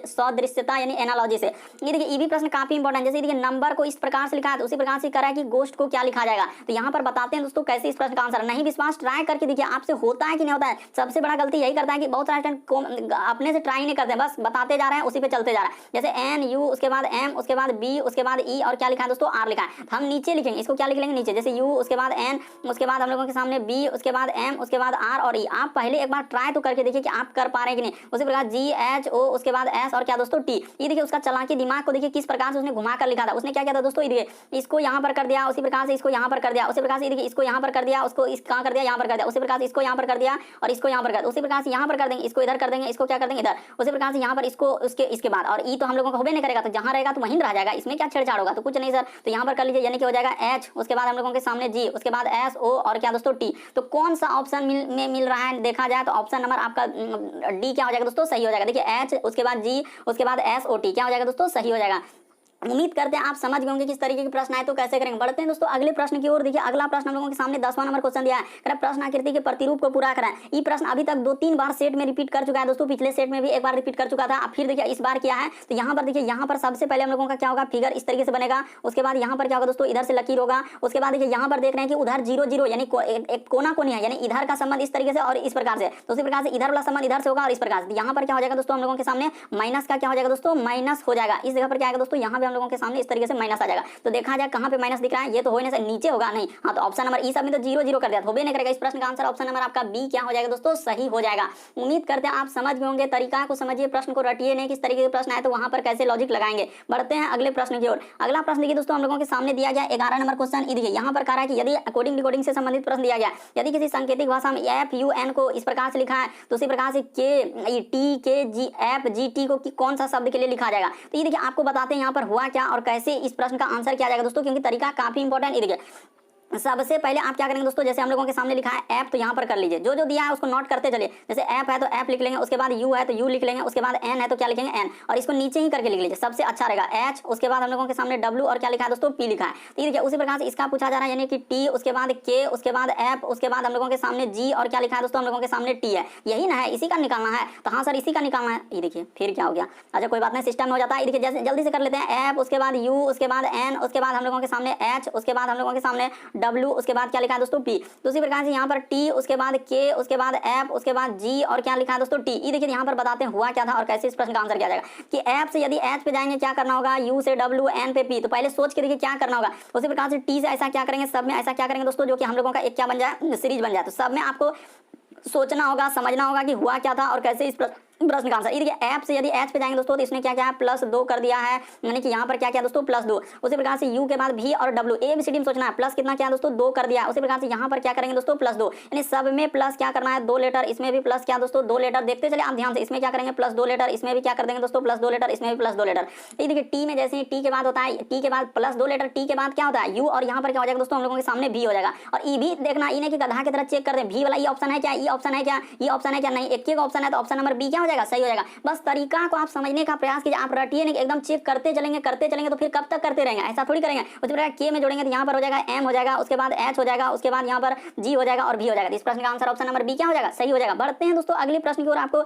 सदृश्यता यानी एनालॉजी से। ये देखिए ये भी प्रश्न काफी इंपॉर्टेंट। जैसे देखिए नंबर को इस प्रकार से लिखा है तो उसी प्रकार से करा है कि गोष्ठ को क्या लिखा जाएगा। तो यहाँ पर बताते हैं दोस्तों कैसे इस प्रश्न का आंसर। नहीं विश्वास ट्राई करके देखिए आपसे होता है कि नहीं होता है। सबसे बड़ा गलती यही करता है कि बहुत सारे स्टूडेंट अपने से ट्राई नहीं करते हैं, बस बताते जा रहे हैं, उसी पे चलते जा रहा है। जैसे एन यू, उसके बाद एम, उसके बाद बी, उसके बाद ई और क्या लिखा है दोस्तों आर लिखा है। हम नीचे लिखेंगे, इसको क्या लिख लेंगे नीचे, जैसे यू, उसके बाद एन, उसके बाद हम लोगों के सामने बी, उसके बाद एम, उसके बाद आर और ई। आप पहले एक बार ट्राई तो करके देखिए कि आप कर पा रहे हैं कि नहीं। उसी प्रकार जी एच ओ, उसके बाद एस और क्या दोस्तों टी। ये देखिए उसका चालाकी दिमाग को देखिए किस प्रकार से उसने घुमा कर लिखा था। उसने क्या किया था दोस्तों, ये इसको यहाँ पर कर दिया, उसी प्रकार से इसको यहाँ पर कर दिया, उसी प्रकार से देखिए इसको यहाँ पर कर दिया, उसको इस कहाँ कर दिया, यहाँ पर कर दिया, उसी प्रकार से इसको यहाँ पर कर दिया और इसको यहाँ पर कर दिया, उसी प्रकार से यहाँ पर कर देंगे, इसको इधर कर देंगे, इसको क्या कर देंगे इधर, उसी प्रकार से यहाँ पर इसको उसके इसके बाद। और ई तो हम लोगों को होबे नहीं करेगा, तो जहाँ रहेगा तो वहीं रह जाएगा, इसमें क्या छेड़छाड़ होगा, तो कुछ नहीं सर। तो यहाँ पर कर लीजिए, यानी कि हो जाएगा एच, उसके बाद हम लोगों के सामने जी, उसके बाद एस ओ और क्या दोस्तों टी। तो कौन सा ऑप्शन में मिल रहा है देखा जाए तो ऑप्शन नंबर आपका डी क्या हो जाएगा दोस्तों, सही हो जाएगा। देखिए एच, उसके बाद जी, उसके बाद एस ओ टी क्या हो जाएगा दोस्तों, सही हो जाएगा। उम्मीद करते हैं आप समझ गए होंगे किस तरीके के प्रश्न आए तो कैसे करेंगे। बढ़ते हैं दोस्तों अगले प्रश्न की ओर। देखिए अगला प्रश्न हम लोगों के सामने 10वां नंबर क्वेश्चन दिया है। प्रश्न आकृति के प्रतिरूप को पूरा कराएं। ये प्रश्न अभी तक 2-3 बार सेट में रिपीट कर चुका है दोस्तों। पिछले सेट में भी एक बार रिपीट कर चुका था, अब फिर देखिए इस बार किया है। तो यहाँ पर देखिए, यहाँ पर सबसे पहले हम लोगों का क्या होगा, फिगर इस तरीके से बनेगा। उसके बाद यहाँ पर क्या होगा दोस्तों, इधर से लकीर होगा। उसके बाद देखिए यहाँ पर देख रहे हैं कि उधर 0 0 यानी एक कोना कोनी है, यानी इधर का संबंध इस तरीके से और इस प्रकार से। तो उसी प्रकार से इधर वाला संबंध इधर से होगा और इस प्रकार से। यहाँ पर क्या हो जाएगा दोस्तों, हम लोगों के सामने माइनस का क्या हो जाएगा दोस्तों, माइनस हो जाएगा। इस जगह पर क्या आएगा दोस्तों, यहाँ पे हम लोगों के सामने इस तरीके से माइनस आ जाएगा। तो देखा जाए कहां पे माइनस दिख रहा है, ये तो हो नहीं सकता, नीचे होगा नहीं। हाँ तो ऑप्शन नंबर ई सब में तो 0 0 कर दिया, तो होबे नहीं करेगा। इस प्रश्न का आंसर ऑप्शन नंबर आपका बी क्या हो जाएगा दोस्तों, सही हो जाएगा। उम्मीद करते हैं आप समझ गए होंगे। तरीका को समझिए, प्रश्न को रटिए नहीं, किस तरीके के प्रश्न आए तो वहां पर कैसे लॉजिक लगाएंगे। बढ़ते हैं अगले प्रश्न की ओर। अगला प्रश्न देखिए दोस्तों हम लोगों के सामने दिया गया 11 नंबर क्वेश्चन। देखिए यहाँ पर कह रहा है कि यदि कोडिंग डिकोडिंग से संबंधित प्रश्न दिया गया, यदि किसी सांकेतिक भाषा में एफ यू एन को इस प्रकार से लिखा है तो उसी प्रकार से के टी के जी एफ जी टी को कौन सा शब्द के लिए लिखा जाएगा। तो ये देखिए आपको बताते हैं यहाँ पर हुआ क्या और कैसे इस प्रश्न का आंसर किया जाएगा दोस्तों, क्योंकि तरीका काफी इंपॉर्टेंट। देखिए सबसे पहले आप क्या करेंगे दोस्तों, जैसे हम लोगों के सामने लिखा है ऐप, तो यहाँ पर कर लीजिए, जो जो दिया है उसको नोट करते चलिए। जैसे ऐप है तो ऐप लिख लेंगे, उसके बाद यू है तो यू लिख लेंगे, उसके बाद एन है तो क्या लिखेंगे एन, और इसको नीचे ही करके लिख लीजिए, सबसे अच्छा रहेगा। एच, उसके बाद हम लोगों के सामने डब्ल्यू और क्या लिखा है दोस्तों, पी लिखा है। तो देखिए उसी प्रकार से इसका पूछा जा रहा है, यानी कि टी, उसके बाद के, उसके बाद ऐप, उसके बाद हम लोगों के सामने जी और क्या लिखा है दोस्तों, हम लोगों के सामने टी है। यही ना है, इसी का निकालना है। तो हाँ सर इसी का निकालना है। ये देखिए फिर क्या हो गया, अच्छा कोई बात नहीं, सिस्टम में हो जाता है। देखिए जैसे जल्दी से कर लेते हैं, ऐप, उसके बाद यू, उसके बाद एन, उसके बाद हम लोगों के सामने एच, उसके बाद हम लोगों के सामने डब्ल्यू, उसके बाद क्या लिखा है दोस्तों पी। तो उसी प्रकार से यहाँ पर टी, उसके बाद के, उसके बाद ऐप, उसके बाद जी और क्या लिखा है दोस्तों टी। ये देखिए यहाँ पर बताते हैं हुआ क्या था और कैसे इस प्रश्न का आंसर किया जाएगा। कि ऐप से यदि एच पे जाएंगे क्या करना होगा, यू से डब्ल्यू, एन पे पी। तो पहले सोच के देखिए क्या करना होगा। उसी प्रकार से टी से ऐसा क्या करेंगे, सब में ऐसा क्या करेंगे दोस्तों, जो कि हम लोगों का एक क्या बन जाए, सीरीज बन जाए। तो सब में आपको सोचना होगा, समझना होगा कि हुआ क्या था और कैसे इस प्रश्न का आंसर। ये देखिए ऐप से यदि एच पे जाएंगे दोस्तों तो इसने क्या किया है, +2 कर दिया है, यानी कि यहाँ पर क्या किया दोस्तों, +2। उसी प्रकार से यू के बाद भी और W, A B C D में सोचना है, प्लस कितना किया दोस्तों, 2 कर दिया। उसी प्रकार से यहाँ पर क्या करेंगे दोस्तों, +2, यानी सब में प्लस क्या करना है, 2 लेटर, इसमें भी प्लस क्या दोस्तों, 2 लेटर। देखते चले आप ध्यान से, इसमें क्या करेंगे +2 लेटर, इसमें भी क्या कर देंगे दोस्तों, +2 लेटर, इसमें भी +2 लेटर। ये देखिए टी में जैसे टी के बाद होता है, टी के बाद +2 लेटर, टी के बाद क्या होता है, यू, और यहाँ पर क्या हो जाएगा दोस्तों, हम लोगों के सामने भी हो जाएगा। और ई भी देखना, ई ने कि गधा की तरह चेक कर दे, भी वाला ये ऑप्शन है क्या, ये ऑप्शन है क्या, ये ऑप्शन है क्या, नहीं, एक ही ऑप्शन है, तो ऑप्शन नंबर बी क्या हो जाएगा, सही हो जाएगा। बस तरीका को आप समझने का प्रयास कीजिए, आप रटिए नहीं, एकदम चेक करते चलेंगे तो फिर कब तक करते रहेंगे, ऐसा थोड़ी करेंगे। उसी प्रकार के में जोड़ेंगे तो यहाँ पर हो जाएगा एम हो जाएगा, उसके बाद एच हो जाएगा, उसके बाद यहाँ पर जी हो जाएगा और भी हो जाएगा। इस प्रश्न का आंसर ऑप्शन नंबर बी क्या हो जाएगा, सही हो जाएगा। बढ़ते हैं दोस्तों अगले प्रश्न की ओर। आपको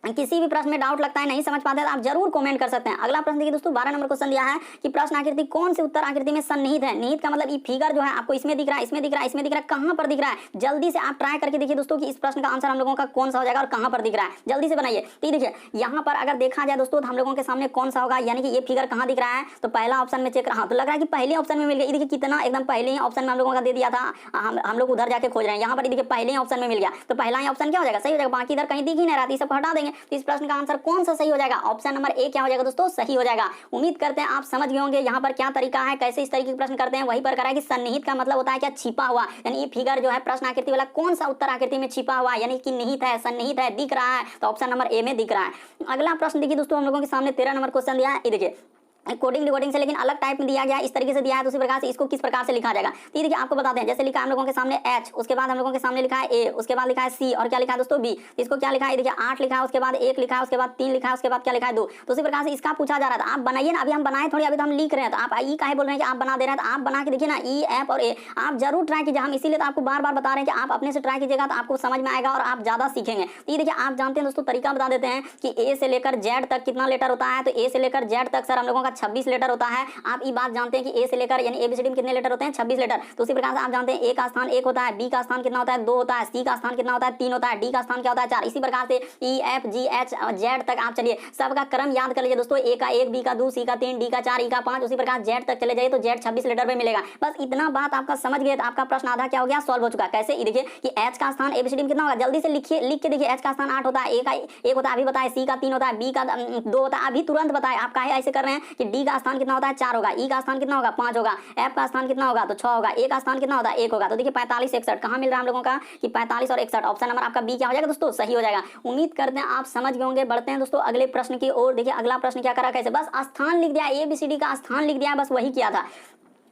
किसी भी प्रश्न में डाउट लगता है, नहीं समझ पाते हैं तो आप जरूर कमेंट कर सकते हैं। अगला प्रश्न देखिए दोस्तों 12 नंबर क्वेश्चन दिया है कि प्रश्न आकृति कौन से उत्तर आकृति में सन्निहित है। निहित का मतलब ये फिगर जो है आपको इसमें दिख रहा है, इसमें दिख रहा है, इसमें दिख रहा है, कहां पर दिख रहा है। जल्दी से आप ट्राई करके देखिए दोस्तों कि इस प्रश्न का आंसर हम लोगों का कौन सा हो जाएगा और कहां पर दिख रहा है, जल्दी से बनाइए। तो देखिए यहाँ पर अगर देखा जाए दोस्तों तो हम लोगों के सामने कौन सा होगा, यानी कि ये फिगर कहां दिख रहा है, तो पहला ऑप्शन में चेक रहा, तो लग रहा है कि पहले ऑप्शन में मिल गया। देखिए कितना एकदम पहले ही ऑप्शन में हम लोगों का दे दिया था, हम लोग उधर जाके खोज रहे हैं, यहाँ पर देखिए पहले ही ऑप्शन में मिल गया, तो पहला ही ऑप्शन क्या हो जाएगा, सही हो जाएगा। बाकी इधर कहीं दिख ही नहीं रहा, सबको हटा देंगे। तो इस प्रश्न का आंसर कौन सा सही हो जाएगा, ऑप्शन नंबर ए क्या हो जाएगा दोस्तों, सही हो जाएगा। उम्मीद करते हैं आप समझ गए होंगे यहाँ पर क्या तरीका है, कैसे इस तरीके के प्रश्न करते हैं। वही पर करा है कि सन्निहित का मतलब होता है क्या, छिपा हुआ, यानी ये फिगर जो है प्रश्न आकृति वाला कौन सा उत्तर आकृति में छिपा हुआ, यानी कि निहित है, सन्निहित है, दिख रहा है, तो ऑप्शन नंबर ए में दिख रहा है। अगला प्रश्न देखिए दोस्तों हम लोगों के सामने 13 नंबर क्वेश्चन दिया है। ये देखिए कोडिंग डिकोडिंग से लेकिन अलग टाइप में दिया गया है, इस तरीके से दिया है, तो उसी प्रकार से इसको किस प्रकार से लिखा जाएगा। तो ये देखिए आपको बताते हैं, जैसे लिखा है हम लोगों के सामने H, उसके बाद हम लोगों के सामने लिखा है A, उसके बाद लिखा है C और क्या लिखा है दोस्तों B। इसको क्या लिखा है, देखिए 8 लिखा है, उसके बाद 1 लिखा है, उसके बाद 3 लिखा है, उसके बाद क्या लिखा है 2। तो उसी प्रकार से इसका पूछा जा रहा था, आप बनाइए ना, अभी हम बनाए थोड़ी, अभी तो हम लिख रहे हैं, तो आप ई काहे बोल रहे हैं कि आप बना दे रहे हैं, तो आप बना के देखिए ना, ई एफ और ए आप जरूर ट्राई कीजिए। हम इसीलिए तो आपको बार बार बता रहे हैं कि आप अपने से ट्राई कीजिएगा तो आपको समझ में आएगा और आप ज्यादा सीखेंगे। तो ये देखिए आप जानते हैं दोस्तों, तरीका बता देते हैं कि ए से लेकर जेड तक कितना लेटर होता है। तो ए से लेकर जेड तक सर हम लोगों का 26 लेटर होता है। आप ये बात जानते हैं कि ए से लेकर यानी एबीसीडी में कितने लेटर होते हैं, 26 लेटर। तो उसी प्रकार से आप जानते हैं ए का स्थान 1 होता है, बी का स्थान कितना होता है 2 होता है, सी का स्थान कितना होता है 3 होता है, डी का स्थान क्या होता है 4। इसी प्रकार से E F G H Z तक आप चलिए सबका क्रम याद कर लीजिए दोस्तों, ए का 1, बी का 2, सी का 3, डी का 4, ई का 5, उसी प्रकार जेड तक चले जाइए तो जेड 26 लेटर पे मिलेगा। बस इतना बात आपका समझ गए तो आपका प्रश्न आधा क्या हो गया, सॉल्व हो चुका। कैसे, ये देखिए कि एच का स्थान एबीसीडी में कितना होगा, जल्दी से लिखिए, लिख के देखिए। एच का स्थान 8 होता है, ए का 1 होता है अभी बताए, सी का 3 होता है, बी का 2 होता है अभी तुरंत बताए। आप काहे ऐसे कर रहे हैं कि डी का स्थान कितना होता है 4 होगा, ई का स्थान कितना होगा 5 होगा, एफ का स्थान कितना होगा तो 6 होगा, ए का स्थान कितना होता है 1 होगा। तो देखिए 45 61 कहाँ मिल रहा है हम लोगों का कि 45 और 61, ऑप्शन नंबर आपका बी क्या हो जाएगा दोस्तों, सही हो जाएगा। उम्मीद करते हैं आप समझ गए होंगे। बढ़ते हैं दोस्तों अगले प्रश्न की ओर। देखिए अगला प्रश्न क्या करा, कैसे बस स्थान लिख दिया, एबीसीडी का स्थान लिख दिया, बस वही किया था।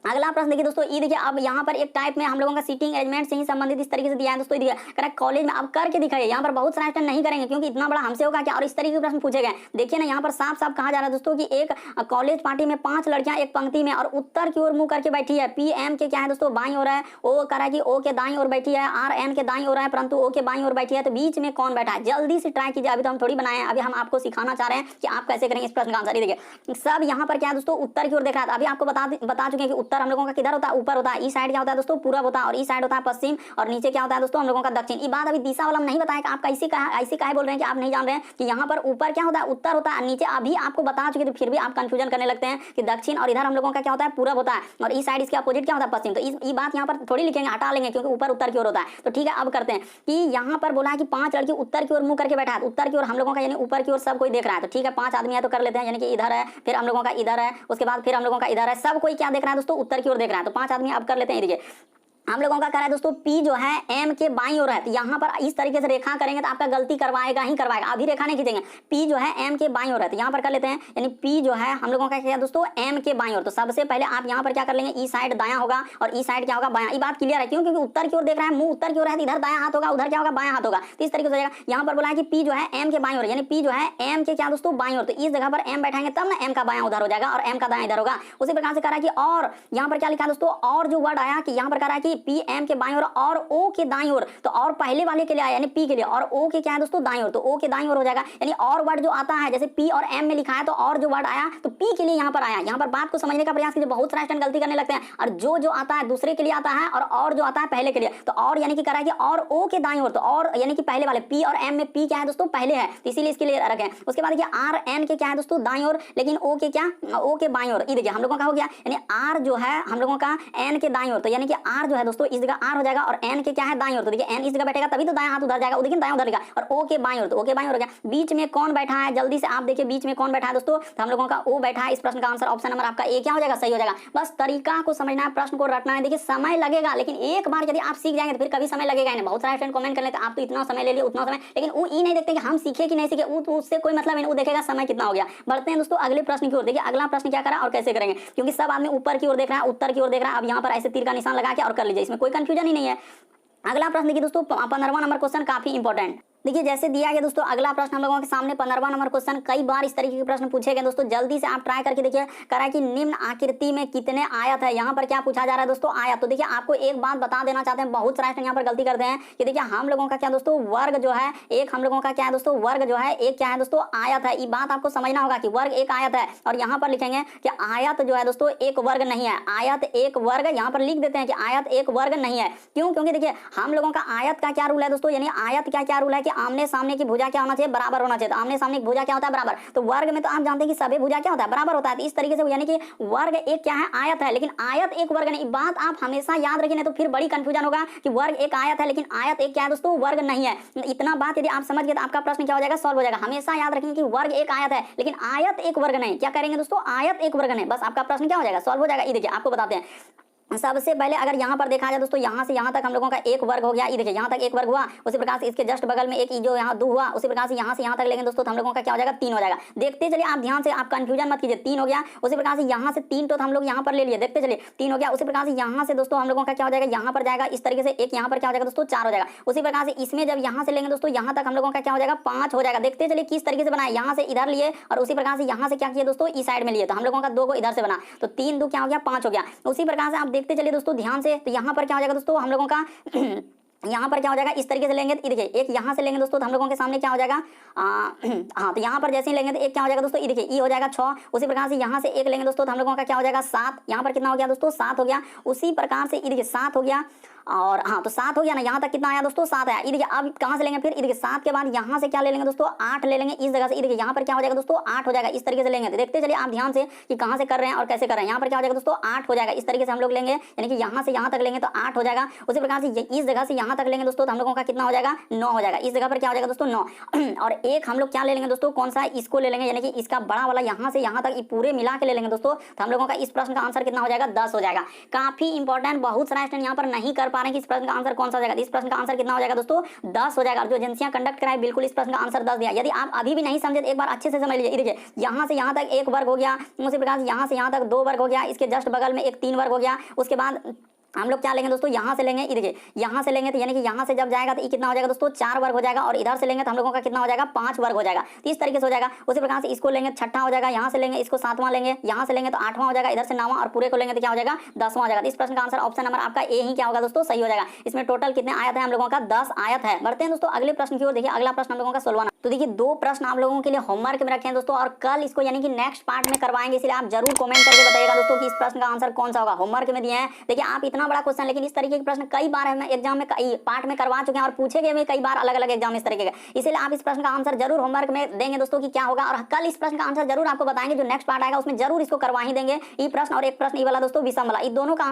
अगला प्रश्न देखिए दोस्तों, ये देखिए अब यहाँ पर एक टाइप में हम लोगों का सीटिंग अरेंजमेंट से ही संबंधित इस तरीके से दिया है दोस्तों। देखिए करेक्ट कॉलेज में आप करके दिखाइए, यहाँ पर बहुत सारे अटेंड नहीं करेंगे क्योंकि इतना बड़ा हमसे होगा क्या, और इस तरीके के प्रश्न पूछे गए। देखिए ना यहाँ पर साफ साफ कहा जा रहा है दोस्तों कि एक कॉलेज पार्टी में 5 लड़कियां एक पंक्ति में और उत्तर की ओर मुंह करके बैठी है। पी एम के क्या है दोस्तों बाई ओर है, ओ करा कि ओ के दाई ओर बैठी है, आर एन के दाई ओर है, परंतु ओ के बाई ओर बैठी है। तो बीच में कौन बैठा है, जल्दी से ट्राई कीजिए। अभी तो हम थोड़ी बनाए हैं, अभी हम आपको सिखाना चाह रहे हैं कि आप कैसे करेंगे इस प्रश्न का आंसर। देखिए सब यहाँ पर क्या है दोस्तों, उत्तर की ओर देख रहा था। अभी आपको बता चुके हैं कि उत्तर हम लोगों का किधर होता है, ऊपर होता है। ई साइड क्या होता है दोस्तों, पूरब होता है, और ई साइड होता है पश्चिम, और नीचे क्या होता है दोस्तों हम लोगों का दक्षिण। ये बात अभी दिशा वाला नहीं बताया कि आप ऐसे काहे बोल रहे हैं कि आप नहीं जान रहे हैं कि यहाँ पर ऊपर क्या होता है उत्तर होता है, नीचे अभी आपको बता चुके तो फिर भी आप कंफ्यूजन करने लगते हैं कि दक्षिण, और इधर हम लोगों का क्या होता है पूरब होता है, और ई साइड इसके अपोजिट क्या होता है पश्चिम। तो ये बात यहाँ पर थोड़ी लिखेंगे, हटा लेंगे क्योंकि ऊपर उत्तर की ओर होता है। तो ठीक है अब करते हैं कि यहाँ पर बोला है कि 5 लड़की उत्तर की ओर मुंह करके बैठा है। उत्तर की ओर हम लोगों का यानी ऊपर की ओर सब कोई देख रहा है। तो ठीक है 5 आदमी है तो कर लेते हैं, यानी कि इधर है, फिर हम लोगों का इधर है, उसके बाद फिर हम लोगों का इधर है, सब कोई क्या देख रहा है दोस्तों उत्तर की ओर देख रहा है। तो 5 आदमी अब कर लेते हैं। देखिए हम लोगों का कह रहा है दोस्तों P जो है M के बाईं ओर है। तो यहाँ पर इस तरीके से रेखा करेंगे तो आपका गलती करवाएगा ही करवाएगा। अभी रेखा नहीं खींचेंगे, P जो है M के बाईं ओर है। तो यहाँ पर कर लेते हैं, यानी P जो है हम लोगों का क्या है दोस्तों M के बाईं ओर। तो सबसे पहले आप यहाँ पर क्या कर लेंगे, ई साइड दायां होगा और ई साइड क्या होगा बायां। ये बात क्लियर है क्यों, क्योंकि उत्तर की ओर देख रहा है, मुंह उत्तर की ओर है, तो इधर दायां हाथ होगा, उधर क्या होगा बायां हाथ होगा। तो इस तरीके से हो जाएगा। यहाँ पर बोला है कि P जो है M के बाईं ओर, यानी P जो है M के क्या दोस्तों बाईं ओर। तो इस जगह पर M बैठाएंगे तब ना M का बायां उधर हो जाएगा और M का दायां इधर होगा। उसी प्रकार से कह रहा है कि और यहाँ पर क्या लिखा दोस्तों, और जो वर्ड आया कि यहाँ पर कह रहा है कि P M के और O के दाईं ओर। तो और पहले वाले के लिए आया यानी P के लिए, और O के क्या है दोस्तों दाईं ओर। तो O के दाईं ओर हो जाएगा, यानी और वर्ड जो आता है जैसे P और M में लिखा है तो और जो वर्ड आया तो P के लिए यहाँ पर आया। यहाँ पर बात को समझने का प्रयास कीजिए, बहुत सारे स्टूडेंट गलती करने लगते हैं और जो आता है दूसरे के लिए आता है और जो आता है पहले के लिए। तो और यानी कि कह रहा है कि और O के दाईं ओर, तो और यानी कि पहले वाले P और M में P क्या है दोस्तों पहले है, तो इसीलिए इसके लिए रखें। उसके बाद देखिए R N के क्या है दोस्तों दाईं ओर, लेकिन O के क्या O के बाईं ओर। ये देखिए हम लोगों का हो गया, यानी R जो है हम लोगों का N के दाईं ओर। तो यानी कि R जो है दोस्तों इस जगह R हो जाएगा और N के क्या है दाईं ओर। तो देखिए N इस जगह बैठेगा तभी तो दायां हाथ उधर जाएगा, देखिए दायां उधर जाएगा, और O के बाईं ओर। तो O के बाईं ओर हो गया। बीच में कौन बैठा है, जल्दी से आप देखिए बीच में कौन बैठा है दोस्तों, तो हम लोगों का O बैठा है। इस प्रश्न का आंसर ऑप्शन नंबर आपका ए क्या हो जाएगा, सही हो जाएगा। बस तरीका को समझना है, प्रश्न को रटना है। देखिए समय लगेगा, लेकिन एक बार यदि आप सीख जाएंगे तो फिर कभी समय लगेगा नहीं। बहुत सारे फ्रेंड कमेंट कर लेते हैं आप तो इतना समय ले लिए उतना समय, लेकिन वो ये नहीं देखते कि हम सीखे कि नहीं सीखे, उससे कोई मतलब नहीं, वो देखेगा समय कितना हो गया। बढ़ते हैं दोस्तों अगले प्रश्न की ओर। देखिए अगला प्रश्न क्या करा और कैसे करेंगे, क्योंकि सब आदमी ऊपर की ओर देख रहा है, उत्तर की ओर देख रहा है। अब यहाँ पर ऐसे तीर का निशान लगा के और कर लीजिए, इसमें कोई कंफ्यूजन ही नहीं है। अगला प्रश्न देखिए दोस्तों 15वां नंबर क्वेश्चन काफी इंपॉर्टेंट। देखिए जैसे दिया गया दोस्तों अगला प्रश्न हम लोगों के सामने 15वां नंबर क्वेश्चन। कई बार इस तरीके के प्रश्न पूछे गए दोस्तों, जल्दी से आप ट्राई करके देखिए। कह रहा है कि निम्न आकृति में कितने आयत है। यहाँ पर क्या पूछा जा रहा है दोस्तों, आयत। तो देखिए आपको एक बात बता देना चाहते हैं, बहुत सारे यहाँ पर गलती करते हैं कि देखिए हम लोगों का क्या दोस्तों वर्ग जो है एक, हम लोगों का क्या है दोस्तों वर्ग जो है एक क्या है दोस्तों आयत है। ये बात आपको समझना होगा कि वर्ग एक आयत है, और यहाँ पर लिखेंगे कि आयत जो है दोस्तों एक वर्ग नहीं है। आयत एक वर्ग यहाँ पर लिख देते हैं कि आयत एक वर्ग नहीं है। क्यों, क्योंकि देखिए हम लोगों का आयत का क्या रूल है दोस्तों, यानी आयत का क्या रूल है कि आमने सामने की भुजा क्या होना चाहिए, बराबर होना चाहिए। तो आमने सामने की भुजा क्या होता है, बराबर। तो वर्ग में तो आप जानते हैं कि सभी भुजा क्या होता है, बराबर होता है। तो इस तरीके से यानी कि वर्ग एक क्या है, आयत है, लेकिन आयत एक वर्ग नहीं। बात आप हमेशा याद रखिए, नहीं तो फिर बड़ी कंफ्यूजन होगा कि वर्ग एक आयत है लेकिन आयत एक क्या है दोस्तों, वर्ग नहीं है। इतना बात यदि आप समझ गए तो आपका प्रश्न क्या हो जाएगा, सॉल्व हो जाएगा। हमेशा याद रखेंगे कि वर्ग एक आयत है लेकिन आयत एक वर्ग नहीं। क्या करेंगे दोस्तों, आयत एक वर्ग नहीं, बस आपका प्रश्न क्या हो जाएगा, सॉल्व हो जाएगा। ये देखिए आपको बताते हैं सबसे पहले अगर यहाँ पर देखा जाए दोस्तों, यहाँ से यहाँ तक हम लोगों का एक वर्ग हो गया, ये देखिए यहाँ तक एक वर्ग हुआ, उसी प्रकार से इसके जस्ट बगल में एक जो यहाँ 2 हुआ, उसी प्रकार से यहाँ तक लेंगे दोस्तों तो हम लोगों का क्या हो जाएगा 3 हो जाएगा। देखते चलिए आप ध्यान से, आप कंफ्यूजन मत कीजिए, 3 हो गया, उसी प्रकार से यहाँ से 3 तो हम लोग यहाँ पर ले लिए, देखते चलिए 3 हो गया, उसी प्रकार से यहाँ से दोस्तों हम लोगों का क्या हो जाएगा, यहाँ पर जाएगा इस तरीके से, एक यहाँ पर क्या हो जाएगा दोस्तों 4 हो जाएगा। उसी प्रकार से इसमें जब यहाँ से लेंगे दोस्तों, यहाँ तक हम लोगों का क्या हो जाएगा 5 हो जाएगा। देखते चलिए किस तरीके से बनाए, यहाँ से इधर लिए और उसी प्रकार से यहाँ से क्या किया दोस्तों इस साइड में लिए, तो हम लोगों का 2 को इधर से बना, तो 3 2 क्या हो गया 5 हो गया। उसी प्रकार से आप देखते चलिए दोस्तों ध्यान से, तो यहाँ पर क्या हो जाएगा दोस्तों हम लोगों का यहाँ पर क्या हो जाएगा इस तरीके से लेंगे, तो देखिए एक यहाँ से लेंगे दोस्तों तो हम लोगों के सामने क्या हो जाएगा हाँ, तो यहाँ पर जैसे ही लेंगे तो एक क्या हो जाएगा दोस्तों, ये देखिए ई हो जाएगा 6। उसी प्रकार से यहाँ से एक लेंगे दोस्तों तो हम लोगों का क्या हो जाएगा 7, यहाँ पर कितना हो गया दोस्तों 7 हो गया। उसी प्रकार से ये देखिए 7 हो गया, और हाँ तो 7 हो गया ना, यहाँ तक कितना आया दोस्तों 7 आया। ये देखिए अब कहाँ से लेंगे फिर, ये देखिए 7 के बाद यहाँ से क्या ले लेंगे दोस्तों 8 ले लेंगे इस जगह से, ये देखिए यहाँ पर क्या हो जाएगा दोस्तों 8 हो जाएगा, इस तरीके से लेंगे। तो देखते चलिए आप ध्यान से कि कहाँ से कर रहे हैं और कैसे कर रहे हैं। यहाँ पर क्या हो जाएगा दोस्तों 8 हो जाएगा, इस तरीके से हम लोग लेंगे, यानी कि यहाँ से यहाँ तक लेंगे तो 8 हो जाएगा। उसी प्रकार से इस जगह से यहाँ तक लेंगे दोस्तों तो हम लोगों का कितना हो जाएगा 9 हो जाएगा, इस जगह पर क्या हो जाएगा दोस्तों 9। और एक हम लोग क्या ले लेंगे दोस्तों, कौन सा इसको ले लेंगे, यानी कि इसका बड़ा वाला यहाँ से यहाँ तक पूरे मिला के ले लेंगे दोस्तों, तो हम लोगों का इस प्रश्न का आंसर कितना हो जाएगा 10 हो जाएगा। काफी इंपॉर्टेंट, बहुत सारा स्टूडेंट यहाँ पर नहीं कर पा रहे हैं कि इस प्रश्न का आंसर कौन सा हो जाएगा। इस प्रश्न का आंसर कितना हो जाएगा दोस्तों 10 हो जाएगा। जो एजेंसियां कंडक्ट कराए बिल्कुल इस प्रश्न का आंसर 10 दिया। यदि आप अभी भी नहीं समझे तो एक बार अच्छे से समझ लीजिए। देखिए यहाँ से यहाँ तक एक वर्ग हो गया, उसी प्रकार से यहाँ से यहाँ तक 2 वर्ग हो गया, इसके जस्ट बगल में एक 3 वर्ग हो गया। उसके बाद हम लोग क्या लेंगे दोस्तों, यहाँ से लेंगे, ये देखिए यहाँ से लेंगे तो यानी कि यहाँ से जब जाएगा तो ये कितना हो जाएगा दोस्तों 4 वर्ग हो जाएगा, और इधर से लेंगे तो हम लोगों का कितना हो जाएगा 5 वर्ग हो जाएगा। तो इस तरीके से हो जाएगा। उसी प्रकार से इसको लेंगे 6ठा हो जाएगा, यहाँ से लेंगे इसको 7वां लेंगे, यहाँ से लेंगे तो 8वां हो जाएगा, इधर से 9वां और पूरे को लेंगे तो क्या हो जाएगा 10वां हो जाएगा। तो इस प्रश्न का आंसर ऑप्शन नंबर आपका ए ही क्या होगा दोस्तों सही हो जाएगा। इसमें टोटल कितने आयत है हम लोगों का 10 आयत है। बढ़ते हैं दोस्तों अगले प्रश्न की ओर। देखिए अगला प्रश्न हम लोगों का 16। तो देखिए 2 प्रश्न आप लोगों के लिए होमवर्क में रखे हैं दोस्तों, और कल इसको यानी कि नेक्स्ट पार्ट में करवाएंगे, इसलिए आप जरूर कमेंट करके बताइएगा दोस्तों कि इस प्रश्न का आंसर कौन सा होगा। होमवर्क में दिए हैं। देखिए आप इतना बड़ा क्वेश्चन, लेकिन इस तरीके के प्रश्न कई बार हम एग्जाम में कई पार्ट में करवा चुके हैं और पूछे गए भी कई बार अलग अलग एग्जाम इस तरीके के। इसलिए आप इस प्रश्न का आंसर जरूर होमवर्क में देंगे दोस्तों कि क्या होगा, और कल इस प्रश्न का आंसर जरूर आपको बताएंगे। जो नेक्स्ट पार्ट आएगा उसमें जरूर इसको करवा ही देंगे, ई प्रश्न और एक प्रश्न ई वाला दोस्तों विषम वाला, इन दोनों का